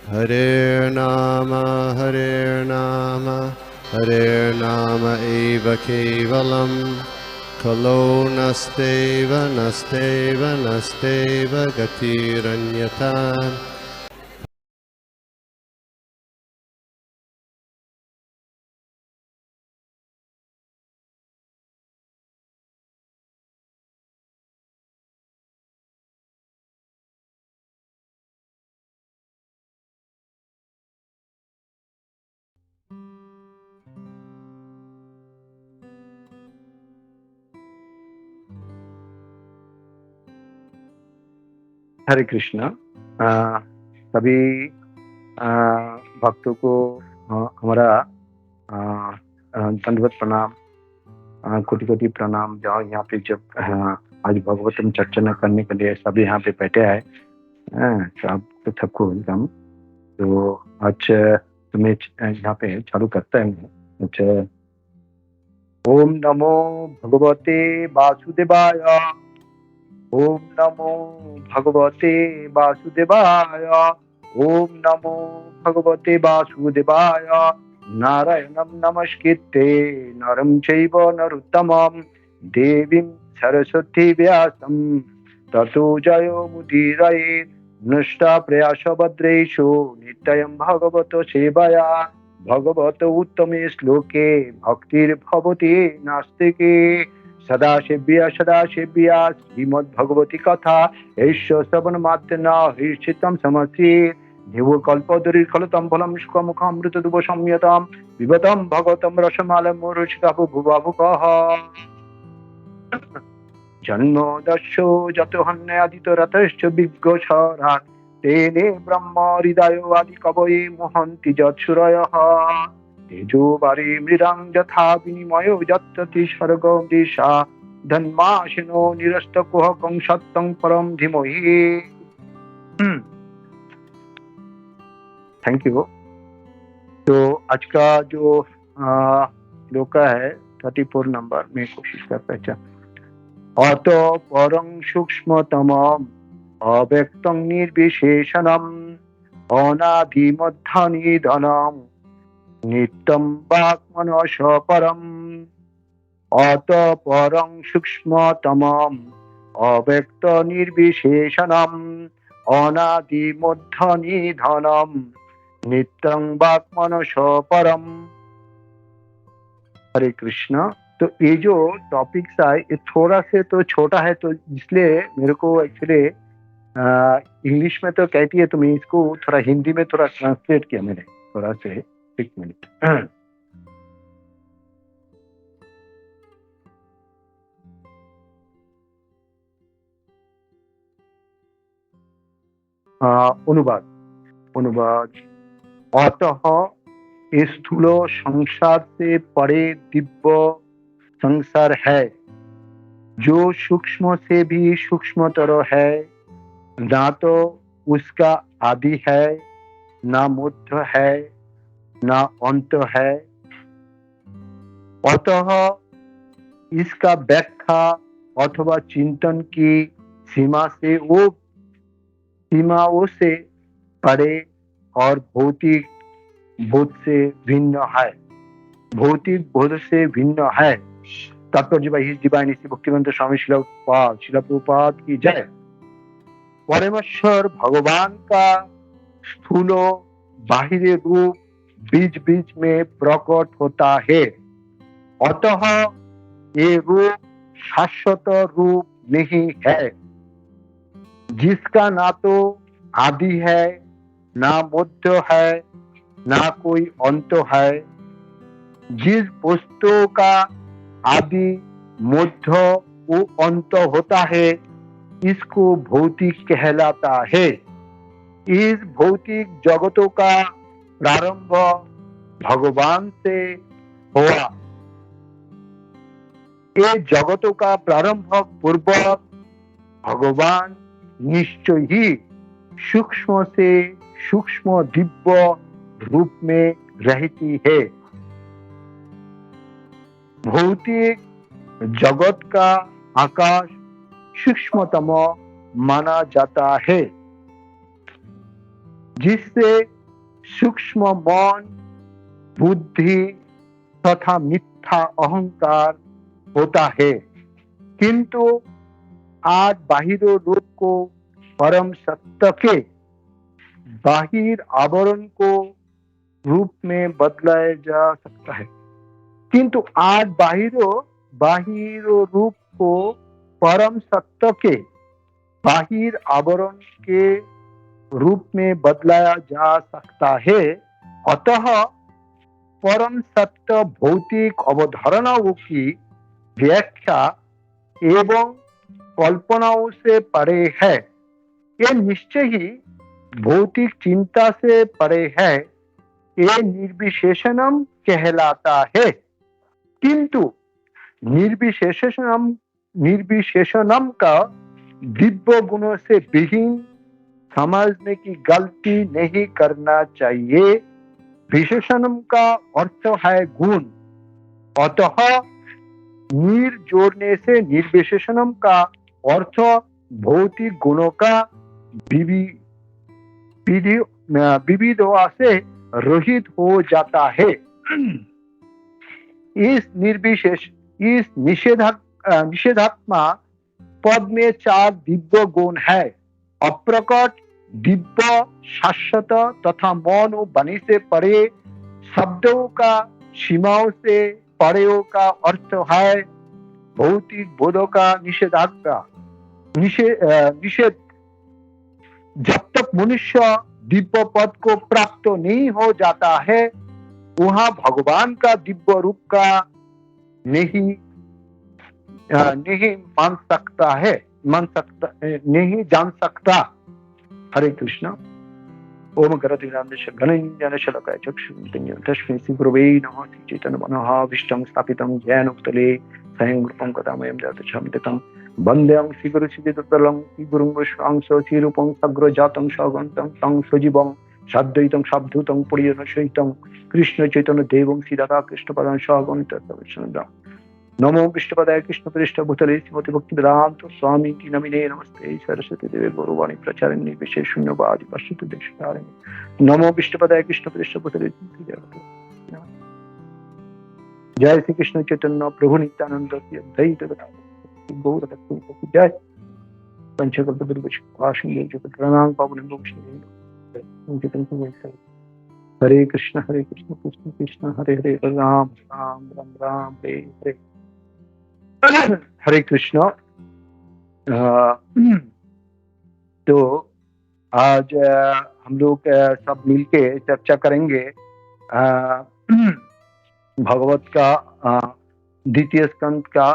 Hare Nama, Hare Nama eva kevalam, Kalo nasteva, nasteva, nasteva gatiranyata. हरे कृष्णा। सभी भक्तों को हमारा दंडवत प्रणाम, कोटि कोटि प्रणाम। जाओ यहाँ पे जब आज भगवतम चर्चा करने के लिए सभी यहाँ पे बैठे आए, सबको वेलकम। तो आज तुम्हें यहाँ पे चालू करता है। अच्छा, ओम नमो भगवते वासुदेवाय, ओम नमो भगवते वासुदेवाय, ओम नमो भगवते वासुदेवाय। नारायणं नमस्कृत्य नरं चैव नरोत्तमं देवीं सरस्वती व्यासं ततो जयो मुदीरये। नष्टा प्रयासभद्रेषु नित्यं भगवत सेवया, भगवत उत्तमे श्लोके भक्तिर्भवति नास्तिके। सदा सेव्या श्रीमद्भगवती कथा ऐश्य श्रवण मात्रेण हृषितं समस्ये। देवो कल्पतरुर्खलितं फलं शुकमुखामृतदुः संयतं पिबतं भगवतं रसमालं मुरुचिकाभुभुवः। जन्मोदस्यो जतो हन्यादितरतश्च विघ्नशरात् तेने ब्रह्म हृदयो आदि कवये मोहन्ति यत्सुरयः। तेजो वारि मृदं यथा विनिमयो यत्तति सर्गो दिशा धन्माशिनो निरस्तकुहकं सत्यं परं धीमहि। Thank you. तो आज का जो श्लोक है 34 नंबर में कोशिश करता है। अत परं सूक्ष्मतमं अव्यक्तं निर्विशेषणम् अनादिमध्यानिधनं नित्यं वाक्मनस परम्। अत परं सूक्ष्मतमं अव्यक्त निर्विशेषणम् अनादिमध्यानिधनं नित्यं वाक्मनस परम्। हरे कृष्णा। तो ये जो टॉपिक्स है ये थोड़ा से तो छोटा है, तो इसलिए मेरे को एक्चुअली इंग्लिश में तो कहती है, तो मैं इसको थोड़ा हिंदी में थोड़ा ट्रांसलेट किया मैंने, थोड़ा से 1 मिनट। अनुवाद। अतः स्थूल संसार से परे दिव्य संसार है, जो सूक्ष्म से भी सूक्ष्मतर है। ना तो उसका आदि है, ना मध्य है, ना अंत है। अतः इसका व्याख्या अथवा चिंतन की सीमाओं से परे और भौतिक बोध से भिन्न है। भौतिक बोध से भिन्न है। तात्पर्य भाई डिवाइन श्री भक्तिवेदांत स्वामी श्रील प्रभुपाद की जय। परमेश्वर भगवान का स्थूल बाहिरी रूप बीच बीच में प्रकट होता है। अतः ये रूप शाश्वत रूप नहीं है, जिसका ना तो आदि है, ना मध्य है, ना कोई अंत है। जिस वस्तु का आदि मध्य वो अंत होता है, इसको भौतिक कहलाता है। इस भौतिक जगतों का प्रारंभ भगवान से हुआ। ये जगतों का प्रारंभ पूर्वक भगवान निश्चय ही सूक्ष्म से सूक्ष्म दिव्य रूप में रहती है। भौतिक जगत का आकाश सूक्ष्मतम माना जाता है, जिससे सूक्ष्म मन, बुद्धि तथा मिथ्या अहंकार होता है, किंतु आज बाहिर रूप को परम सत्य के बाहिर आवरण को रूप में बदलाया जा सकता है। किंतु आज बाहिर रूप को परम सत्य के बाहिर आवरण के रूप में बदलाया जा सकता है। अतः परम सत्य भौतिक अवधारणाओं की व्याख्या एवं कल्पनाओं से परे है। ये निश्चय ही भौतिक चिंता से परे है। ये निर्विशेषणम कहलाता है। किंतु निर्विशेषणम का दिव्य गुणों से विहीन समझने की गलती नहीं करना चाहिए। विशेषणम का अर्थ है गुण, अतः निर जोड़ने से निर्विशेषणम का अर्थ भौतिक गुणों का विविधता से रहित हो जाता है। इस निषेधात्मा पद में 4 दिव्य गुण है। अप्रकट, दिव्य, शाश्वत तथा मौन और वाणी से परे, शब्दों का सीमाओं से परेओं का अर्थ है भौतिक बोधों का निषेध। जब तक मनुष्य दिव्य पद को प्राप्त नहीं हो जाता है, वहां भगवान का दिव्य रूप का नहीं जान सकता। हरे कृष्ण। ओम गणेशलाय तस्मै श्री गुरवे नमः। चैतन्य मनः विष्टं स्थापितं येन भूतले स्वयं रूपं कदामयं जातम् वन्देऽहं श्रीगुरु श्रीयुतं श्रीगुरुं वैष्णवं श्रीरूपं सग्रजातं सगन्तं तं सजीवं साद्वैतं सावधूतं परिजनसहितं कृष्ण चैतन्य देवं श्रीराधा कृष्णपदां सगन्तं। नमो विष्णुपदाय कृष्णपृष्ठ भूतले श्रीमती भक्तिवेदांत स्वामी की नमिने नमस्ते सरस्वती देवे गौरवाणी प्रचारिणी विशेष शून्यवादी पश्चिम देशधारिणी। नमो विष्णुपदाय कृष्णपृष्ठ भूतले जय श्री कृष्ण चैतन्य प्रभु नित्यानंद अद्वैत गदाधर गौर भक्त जय। पंचकल्प भाषण जगत प्रणाम पावन हरे कृष्ण कृष्ण कृष्ण हरे हरे राम राम राम राम हरे हरे। हरे कृष्ण। तो आज हम लोग सब मिलके चर्चा करेंगे भगवत का द्वितीय स्कंद का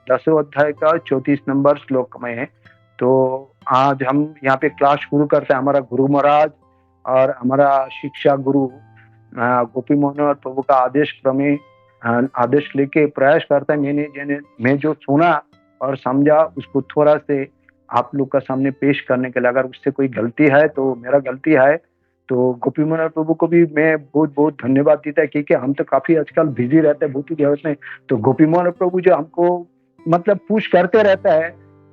10वें अध्याय का 34 नंबर श्लोक में। तो आज हम यहाँ पे क्लास शुरू करते हैं। हमारा गुरु महाराज और हमारा शिक्षा गुरु गोपी मोहन और प्रभु का आदेश क्रमे आदेश लेके प्रयास करता है। मैं जो सुना और समझा उसको थोड़ा से आप लोग का सामने पेश करने के लिए। अगर उससे कोई गलती है तो मेरा गलती है। तो गोपी मोहन प्रभु को भी मैं बहुत बहुत धन्यवाद देता है, क्योंकि हम तो काफी आजकल बिजी रहते हैं भौतिक जगत में। तो गोपी मोहन प्रभु जो हमको मतलब पुश करते रहता है,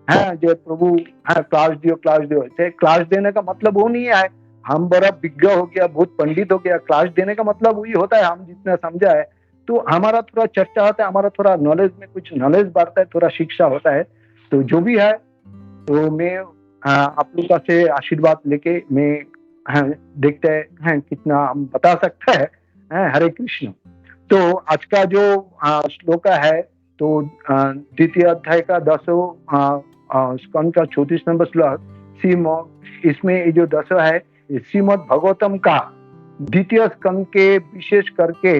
जो प्रभु क्लास दियो क्लास देने का मतलब वो नहीं है हम बड़ा विज्ञ हो गया, बहुत पंडित हो गया। क्लास देने का मतलब वही होता है हम जितना समझा है तो हमारा थोड़ा चर्चा होता है, हमारा थोड़ा नॉलेज में कुछ नॉलेज बढ़ता है, थोड़ा शिक्षा होता है। तो जो भी है तो मैं आप लोग का से आशीर्वाद लेके मैं देखते हैं कितना हम बता सकते हैं। हरे कृष्ण। तो आज का जो श्लोक है तो द्वितीय अध्याय का 10वें स्कंद का 34 नंबर श्लोक। इसमें ये जो 10वां है श्रीमद् भागवतम का द्वितीय स्कंद के विशेष करके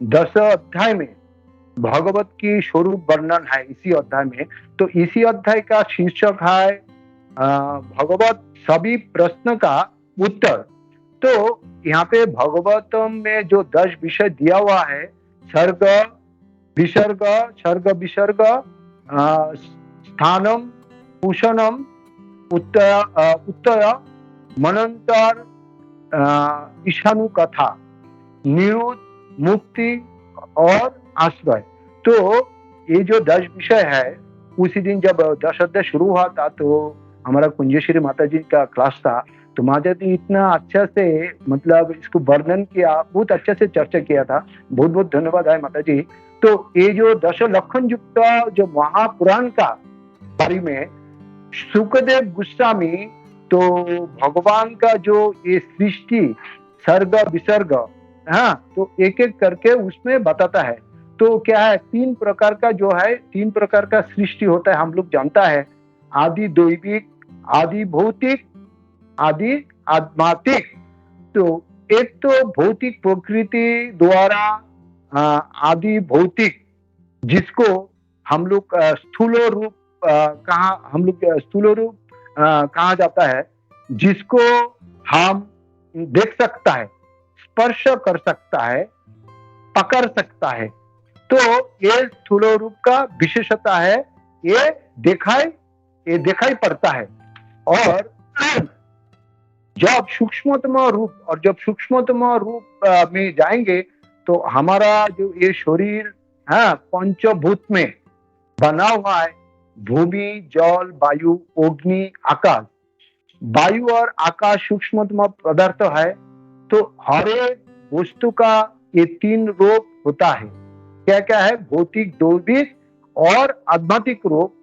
10वें अध्याय में भागवत की स्वरूप वर्णन है इसी अध्याय में। तो इसी अध्याय का शीर्षक है भागवत सभी प्रश्न का उत्तर। तो यहाँ पे भागवतम में जो 10 विषय दिया हुआ है, सर्ग विसर्ग स्थानम पूषणम उत्तय मनंतर ईशानु कथा निरुद्ध मुक्ति और आश्रय। तो ये जो 10 विषय है उसी दिन जब 10 अध्याय शुरू हुआ था तो हमारा कुंजेश्वरी माता जी का क्लास था। तो महाजाती इतना अच्छा से मतलब इसको वर्णन किया, बहुत अच्छे से चर्चा किया था। बहुत बहुत धन्यवाद है माता जी। तो ये जो दश लक्षण युक्त जो महापुराण का बारे में सुखदेव गोस्वामी तो भगवान का जो ये सृष्टि सर्ग विसर्ग, हाँ, तो एक एक करके उसमें बताता है। तो क्या है, तीन प्रकार का जो है, तीन प्रकार का सृष्टि होता है, हम लोग जानता है। आदि दैविक, आदि भौतिक, आदि आध्यात्मिक। तो एक तो भौतिक प्रकृति द्वारा आदि भौतिक, जिसको हम लोग स्थूल रूप कहा, हम लोग स्थूल रूप कहा जाता है, जिसको हम देख सकता है, स्पर्श कर सकता है, पकड़ सकता है। तो ये स्थूल रूप का विशेषता है, ये दिखाई पड़ता है। और जब सूक्ष्मतम रूप, और जब सूक्ष्मतम रूप में जाएंगे तो हमारा जो ये शरीर, हाँ, पंचभूत में बना हुआ है, भूमि, जल, वायु, अग्नि, आकाश। वायु और आकाश सूक्ष्मतम पदार्थ है। तो हर एक वस्तु का ये तीन रूप होता है। क्या क्या है, भौतिक, दैविक और आध्यात्मिक रूप।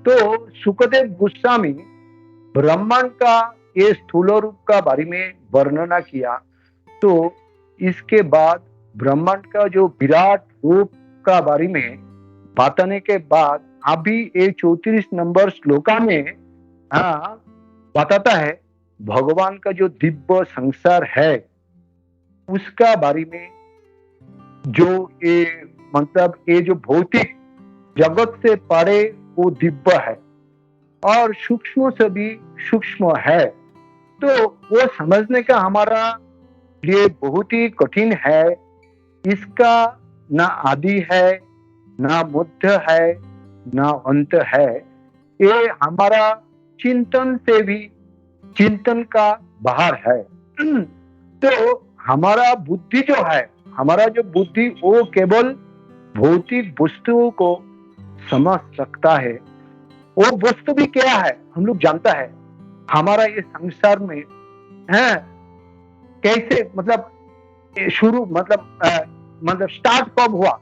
तो सुखदेव गोस्वामी ब्रह्मांड का ये स्थूल रूप का बारे में वर्णना किया। तो इसके बाद ब्रह्मांड का जो विराट रूप का बारे में बताने के बाद अभी ये 34 नंबर श्लोका में बताता है भगवान का जो दिव्य संसार है उसका बारे में। जो ये मतलब ये जो भौतिक जगत से परे वो दिव्य है और सूक्ष्म से भी सूक्ष्म है। तो वो समझने का हमारा लिए बहुत ही कठिन है। इसका ना आदि है, ना मध्य है, ना अंत है। ये हमारा चिंतन से भी, चिंतन का बाहर है। तो हमारा बुद्धि जो है, हमारा जो बुद्धि वो केवल भौतिक वस्तुओं को समझ सकता है। वो वस्तु भी क्या है हम लोग जानता है। हमारा ये संसार में है कैसे, मतलब शुरू, मतलब स्टार्ट कब हुआ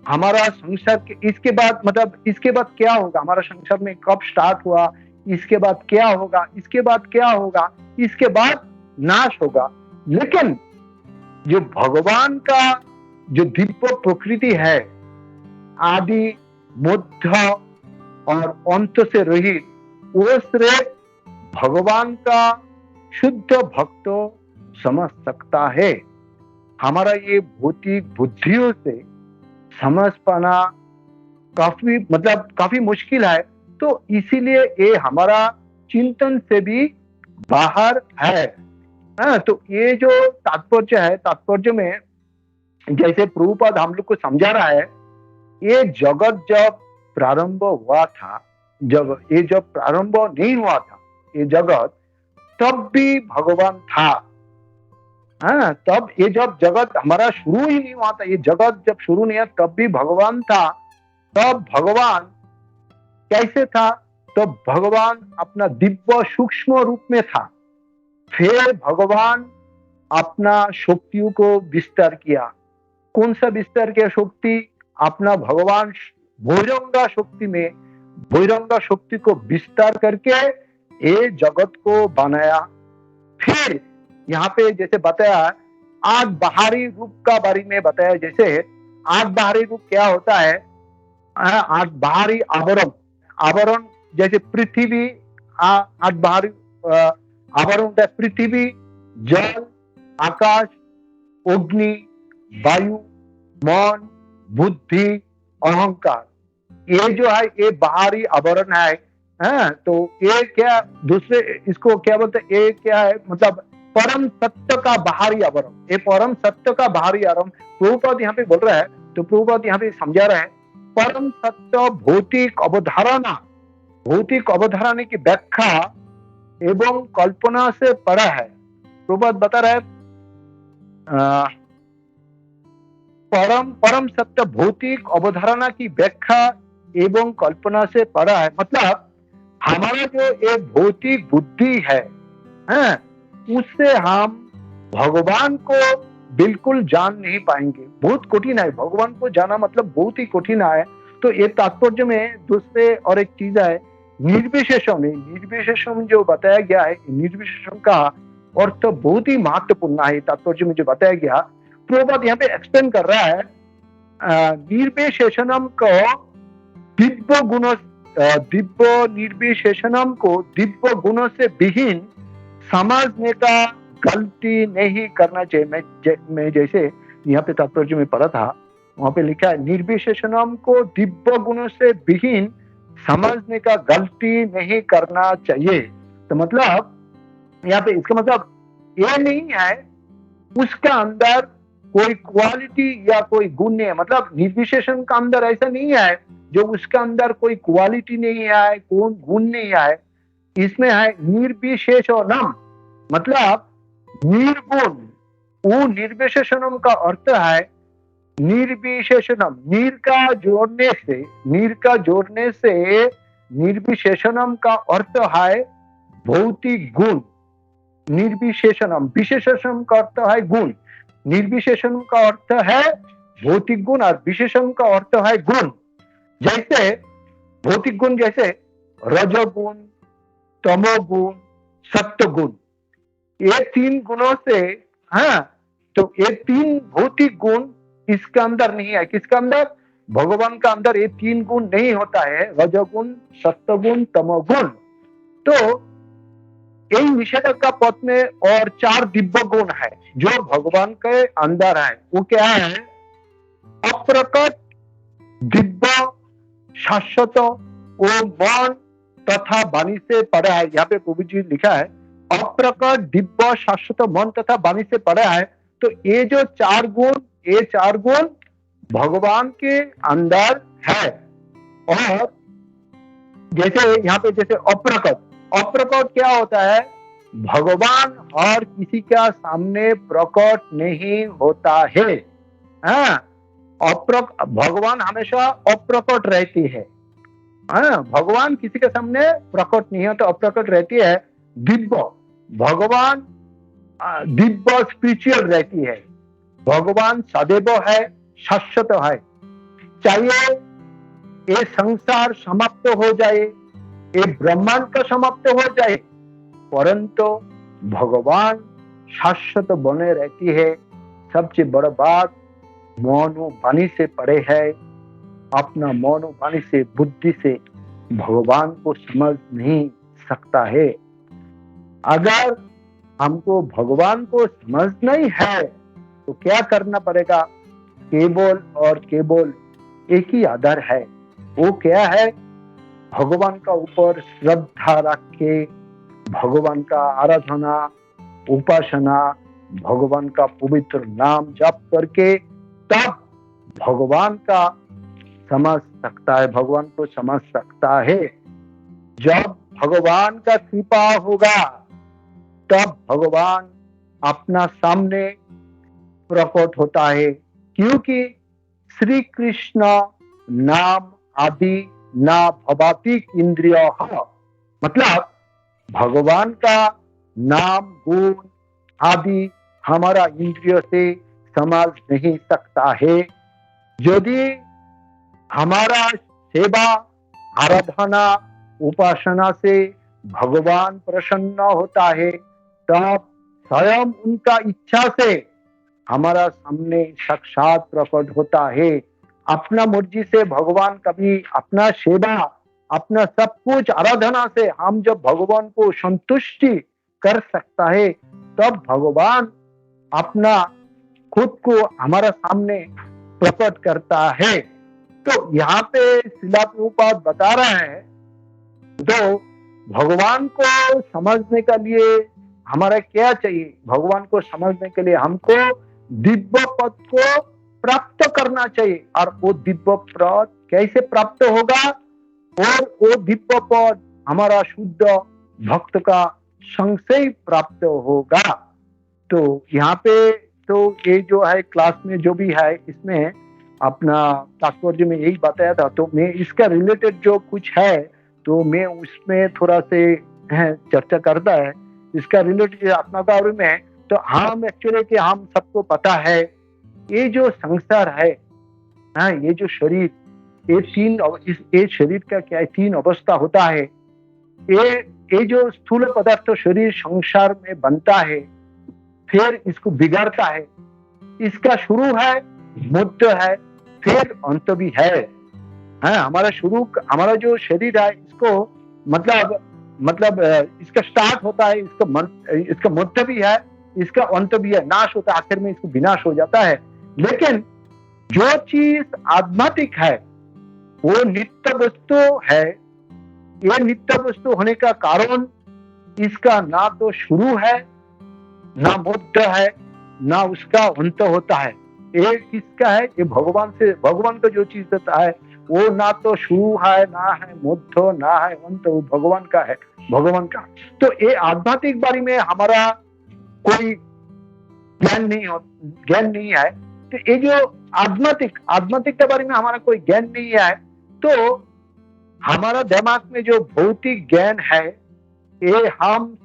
हमारा संसार के, इसके बाद मतलब इसके बाद क्या होगा, हमारा संसार में कब स्टार्ट हुआ, इसके बाद क्या होगा, इसके बाद क्या होगा, इसके बाद नाश होगा। लेकिन जो भगवान का जो दिव्य प्रकृति है, आदि मध्य और अंत से रहित, वो सिर्फ भगवान का शुद्ध भक्त समझ सकता है। हमारा ये भौतिक बुद्धियों से समझ पाना काफी मुश्किल है। तो इसीलिए ये हमारा चिंतन से भी बाहर है। तो ये जो तात्पर्य है, तात्पर्य में जैसे प्रभुपाद हम लोग को समझा रहा है, ये जगत जब प्रारंभ हुआ था, जब प्रारंभ नहीं हुआ था ये जगत, तब भी भगवान था। तब ये जब जगत हमारा शुरू ही नहीं हुआ था, ये जगत जब शुरू नहीं हुआ तब भी भगवान था। तब भगवान कैसे था? तो भगवान अपना दिव्य सूक्ष्म रूप में था। फिर भगवान अपना शक्तियों को विस्तार किया। कौन सा विस्तार किया शक्ति? अपना भगवान भुजंगा शक्ति में, भुजंगा शक्ति को विस्तार करके ये जगत को बनाया। फिर यहाँ पे जैसे बताया, आठ बाहरी रूप का बारे में बताया। जैसे आठ बाहरी रूप क्या होता है? आठ बाहरी आवरण, आवरण जैसे पृथ्वी, आठ बाहरी आवरण होता है। पृथ्वी, जल, आकाश, अग्नि, वायु, मन, बुद्धि, अहंकार। ये जो है ये बाहरी आवरण है। तो ये क्या, दूसरे इसको क्या बोलते हैं? ये क्या है? मतलब परम सत्य का बाहरी आवरण। ये परम सत्य का बाहरी आवरण प्रभुपाद यहाँ पे बोल रहा है। तो प्रभुपाद यहाँ पे समझा रहा है, परम सत्य भौतिक अवधारणा, भौतिक अवधारणा की व्याख्या एवं कल्पना से परा है। प्रभुपाद बता रहा है परम सत्य भौतिक अवधारणा की व्याख्या एवं कल्पना से परा है। मतलब हमारा जो ये भौतिक बुद्धि है, उससे हम भगवान को बिल्कुल जान नहीं पाएंगे। बहुत कठिन है, भगवान को जाना मतलब बहुत ही कठिन है। तो ये तात्पर्य में दूसरे और एक चीज है निर्विशेषम। निर्विशेषम जो बताया गया है, निर्विशेषम का अर्थ बहुत ही महत्वपूर्ण है। तात्पर्य में जो बताया गया, प्रभुपाद यहाँ पे एक्सप्लेन कर रहा है निर्विशेषणम को दिव्य गुणों, दिव्य निर्विशेषणम को दिव्य गुणों से विहीन समझने का गलती नहीं करना चाहिए। मैं जैसे यहाँ पे तात्पर्य में पढ़ा था, वहां पे लिखा है निर्विशेषणम को दिव्य गुणों से विहीन समझने का गलती नहीं करना चाहिए। तो मतलब यहाँ पे इसका मतलब ये नहीं है उसका अंदर कोई क्वालिटी या कोई गुण नहीं है। मतलब निर्विशेषण का अंदर ऐसा नहीं है जो उसका अंदर कोई क्वालिटी नहीं है, कोई गुण नहीं है। इसमें है निर्विशेषणम, मतलब निर्गुण। वो निर्विशेषणम का अर्थ है निर्विशेषणम, नीर का जोड़ने से निर्विशेषणम का अर्थ है भौतिक गुण। निर्विशेषणम, विशेषण का अर्थ है गुण, निर्विशेषण का अर्थ है भौतिक गुण और विशेषण का अर्थ है गुण। जैसे भौतिक गुण जैसे रजोगुण, तमोगुण, सत्वगुण, ये तीन गुणों से, हाँ, तो ये तीन भौतिक गुण इसके अंदर नहीं है। किसके अंदर? भगवान का अंदर ये तीन गुण नहीं होता है, रजोगुण, सत्वगुण, तमोगुण। तो यही निषेधक पद में और 4 दिव्य गुण है जो भगवान के अंदर है। वो क्या है? अप्रकट, दिव्य, शाश्वत, वो मन तथा वाणी से पड़ा है। यहाँ पे प्रभु जी लिखा है अप्रकट, दिव्य, शाश्वत, मन तथा वाणी से पड़ा है। तो ये जो 4 गुण, ये 4 गुण भगवान के अंदर है। और जैसे यहाँ पे जैसे अप्रकट, अप्रकट क्या होता है? भगवान हर किसी का सामने प्रकट नहीं होता है। हाँ, भगवान हमेशा अप्रकट रहती है। हाँ, भगवान किसी के सामने प्रकट नहीं होता, अप्रकट रहती है। दिव्य, भगवान दिव्य स्पिरिचुअल रहती है। भगवान सदैव है, शाश्वत है। चाहिए ये संसार समाप्त हो जाए, ये ब्रह्मांड का समाप्त हो जाए, परंतु भगवान शाश्वत बने रहती है। सबसे बड़ा बात मौन वाणी से परे है। अपना मौन वाणी से, बुद्धि से भगवान को समझ नहीं सकता है। अगर हमको भगवान को समझना ही है तो क्या करना पड़ेगा? केवल और केवल एक ही आधार है। वो क्या है? भगवान का ऊपर श्रद्धा रख के भगवान का आराधना, उपासना, भगवान का पवित्र नाम जप करके तब भगवान का समझ सकता है, भगवान को समझ सकता है। जब भगवान का कृपा होगा तब भगवान अपना सामने प्रकट होता है। क्योंकि श्री कृष्ण नाम आदि ना भवातिक इंद्रिय, मतलब भगवान का नाम गुण आदि हमारा इंद्रियों से समझ नहीं सकता है। यदि हमारा सेवा, आराधना, उपासना से भगवान प्रसन्न होता है तब स्वयं उनका इच्छा से हमारा सामने साक्षात प्रकट होता है। अपना मर्जी से भगवान कभी अपना सेवा, अपना सब कुछ आराधना से हम जब भगवान को संतुष्टि कर सकता है तब भगवान अपना खुद को हमारा सामने प्रकट करता है। तो यहाँ पे श्रील प्रभुपाद बता रहे हैं, तो भगवान को समझने के लिए हमारा क्या चाहिए? भगवान को समझने के लिए हमको दिव्य पद को प्राप्त करना चाहिए। और वो दिव्य पद कैसे प्राप्त होगा? और वो दिव्य पद हमारा शुद्ध भक्त का संग से ही प्राप्त होगा। तो यहाँ पे तो ये जो है क्लास में जो भी है इसमें अपना तात्पर्य में यही बताया था। तो मैं इसका रिलेटेड जो कुछ है तो मैं उसमें थोड़ा से चर्चा करता है। इसका रिलेटेड आत्मा के बारे में, तो हम एक्चुअली कि हम सबको पता है ये जो संसार है, हाँ, ये जो शरीर, ये शरीर का क्या है, 3 अवस्था होता है। ये जो स्थूल पदार्थ शरीर संसार में बनता है, फिर इसको बिगाड़ता है। इसका शुरू है, मध्य है, फिर अंत भी है। हमारा जो शरीर है, इसको मतलब इसका स्टार्ट होता है, इसका मध्य भी है, इसका अंत भी है, नाश होता है, आखिर में इसको विनाश हो जाता है। लेकिन जो चीज आध्यात्मिक है वो नित्य वस्तु है। ये नित्य वस्तु होने का कारण इसका ना तो शुरू है, ना मध्य है, ना उसका अंत होता है। ये किसका है? ये भगवान का जो चीज होता है वो ना तो शुरू है, ना है मध्य, ना है अंत, वो भगवान का है, भगवान का। तो ये आध्यात्मिक बारे में हमारा कोई ज्ञान नहीं है। तो ये जो आध्यात्मिक के बारे में हमारा कोई ज्ञान नहीं है, तो हमारा दिमाग में जो भौतिक ज्ञान है ये हम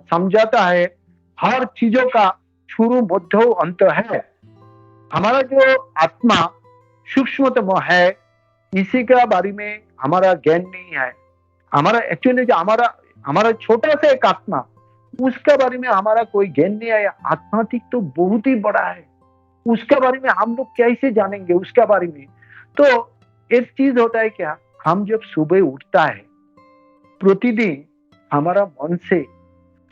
समझाता है हर चीजों का शुरू मध्य अंत है। हमारा जो आत्मा सूक्ष्मतम है, इसी के बारे में हमारा ज्ञान नहीं है। हमारा एक्चुअली जो हमारा छोटा सा एक आत्मा, उसके बारे में हमारा कोई ज्ञान नहीं है। आध्यात्मिक तो बहुत ही बड़ा है, उसके बारे में हम लोग कैसे जानेंगे उसके बारे में? तो एक चीज होता है क्या, हम जब सुबह उठता है, प्रतिदिन हमारा मन से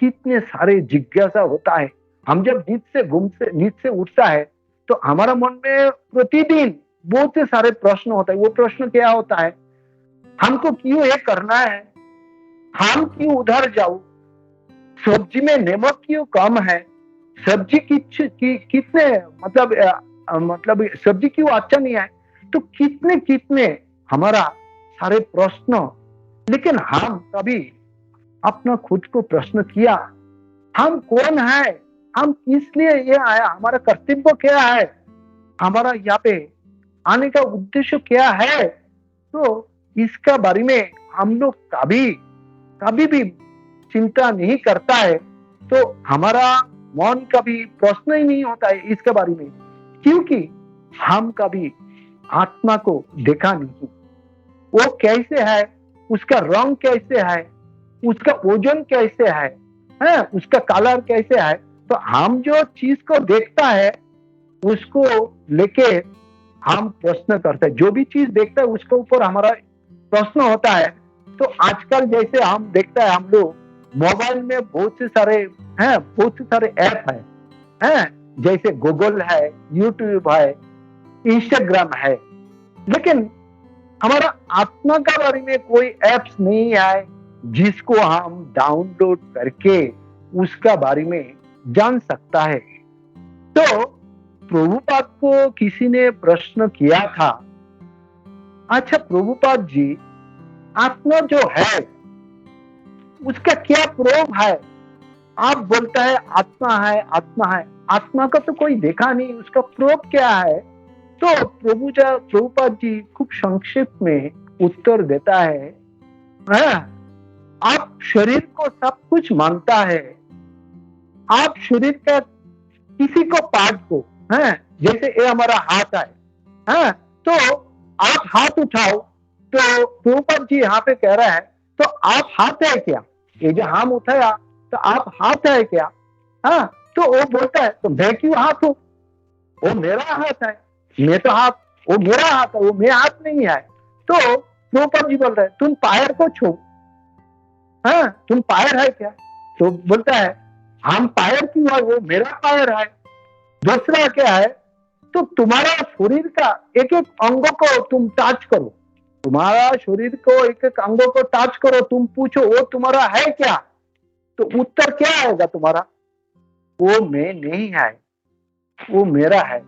कितने सारे जिज्ञासा होता है। हम जब नींद से उठता है तो हमारा मन में प्रतिदिन बहुत से सारे प्रश्न होता है। वो प्रश्न क्या होता है? हमको क्यों ये करना है? हम क्यों उधर जाऊं? सब्जी में नमक क्यों कम है? सब्जी कितने मतलब सब्जी क्यों अच्छा नहीं है? तो कितने हमारा सारे प्रश्न। लेकिन हम कभी अपना खुद को प्रश्न किया, हम कौन है? हम किस लिए ये आया? हमारा कर्तव्य क्या है? हमारा यहाँ पे आने का उद्देश्य क्या है? तो इसका बारे में हम लोग कभी भी चिंता नहीं करता है। तो हमारा मन कभी प्रश्न ही नहीं होता है इसके बारे में, क्योंकि हम कभी आत्मा को देखा नहीं। वो कैसे है, उसका रंग कैसे है, उसका वजन कैसे है, उसका कलर कैसे है। तो हम जो चीज को देखता है उसको लेके हम प्रश्न करते हैं। जो भी चीज देखता है उसके ऊपर हमारा प्रश्न होता है। तो आजकल जैसे हम देखता है, हम लोग मोबाइल में बहुत से सारे ऐप है, जैसे गूगल है, यूट्यूब है, इंस्टाग्राम है। लेकिन हमारा आत्मा के बारे में कोई एप्स नहीं है जिसको हम डाउनलोड करके उसका बारे में जान सकता है। तो प्रभुपाद को किसी ने प्रश्न किया था, अच्छा प्रभुपाद जी, आत्मा जो है उसका क्या प्रूफ है? आप बोलता है आत्मा है, आत्मा का तो कोई देखा नहीं, उसका प्रूफ क्या है? तो प्रभुपाद जी खूब संक्षिप्त में उत्तर देता है, आप शरीर को सब कुछ मानता है, आप शरीर का किसी को पार्ट को, जैसे ये हमारा हाथ है, तो आप हाथ उठाओ, तो प्रभुपाद जी यहाँ पे कह रहा है, तो आप हाथ है क्या? ये जो हम उठाया तो आप हाथ है क्या? तो वो बोलता है, तो मैं क्यों हाथ हूं? वो मेरा हाथ है, मैं तो हाथ, वो मेरा हाथ है, वो मेरा हाथ नहीं है। तो प्रभुपाद जी बोल रहे हैं, तुम पैर को छू, तुम पैर है क्या? तो बोलता है, हम पैर क्यों है? वो मेरा पैर है। दूसरा क्या है, तो तुम्हारा शरीर का एक एक अंग को तुम टच करो, तुम्हारा शरीर को एक एक अंगों को टच करो, तुम पूछो वो तुम्हारा है क्या? तो उत्तर क्या आएगा तुम्हारा? वो मैं नहीं है, वो मेरा है।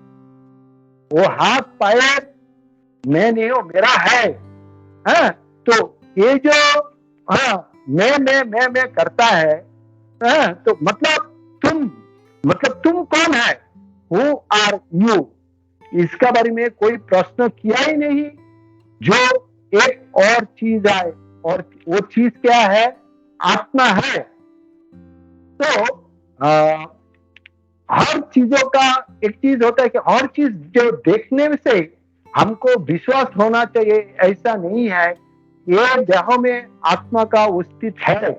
वो हाथ पैर मैं नहीं हूं, मेरा है। तो ये जो मैं करता है, तो मतलब तुम कौन है? Who are you? इसका बारे में कोई प्रश्न किया ही नहीं। जो एक और चीज है, और वो चीज क्या है? आत्मा है तो हर चीजों का एक चीज होता है कि हर चीज जो देखने से हमको विश्वास होना चाहिए, ऐसा नहीं है। ये देहों में आत्मा का अस्तित्व है,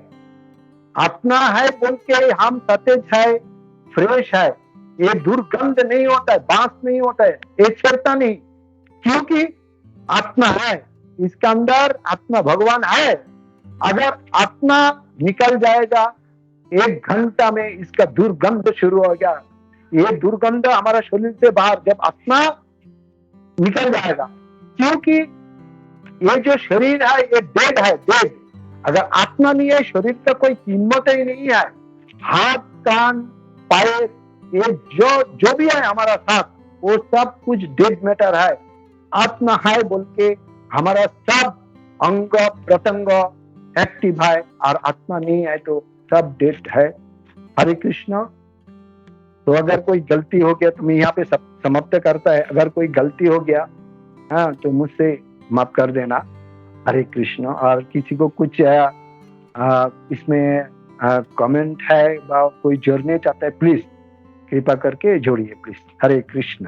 आत्मा है बोल के हम सतेज है, फ्रेश है, ये दुर्गंध नहीं होता है, बांस नहीं होता है, ये छेड़ता नहीं, क्योंकि आत्मा है, इसके अंदर आत्मा भगवान है। अगर आत्मा निकल जाएगा 1 घंटा में इसका दुर्गंध शुरू हो गया। ये दुर्गंध हमारा शरीर से बाहर जब आत्मा निकल जाएगा, क्योंकि ये जो शरीर है ये डेड है, डेड। अगर आत्मा नहीं है शरीर का कोई कीमत ही नहीं है। हाथ कान पैर ये जो भी है हमारा साथ, वो सब कुछ डेड मैटर है। आत्मा है बोल के हमारा सब अंग प्रत्यंग एक्टिव है, और आत्मा नहीं है तो सब डेड है। हरे कृष्ण। तो अगर कोई गलती हो गया तो मैं यहाँ पे समाप्त करता है। अगर कोई गलती हो गया हाँ तो मुझसे माफ कर देना। हरे कृष्ण। और किसी को कुछ इसमें कमेंट है, कोई जोड़ने चाहता है, प्लीज कृपा करके जोड़िए प्लीज। हरे कृष्ण।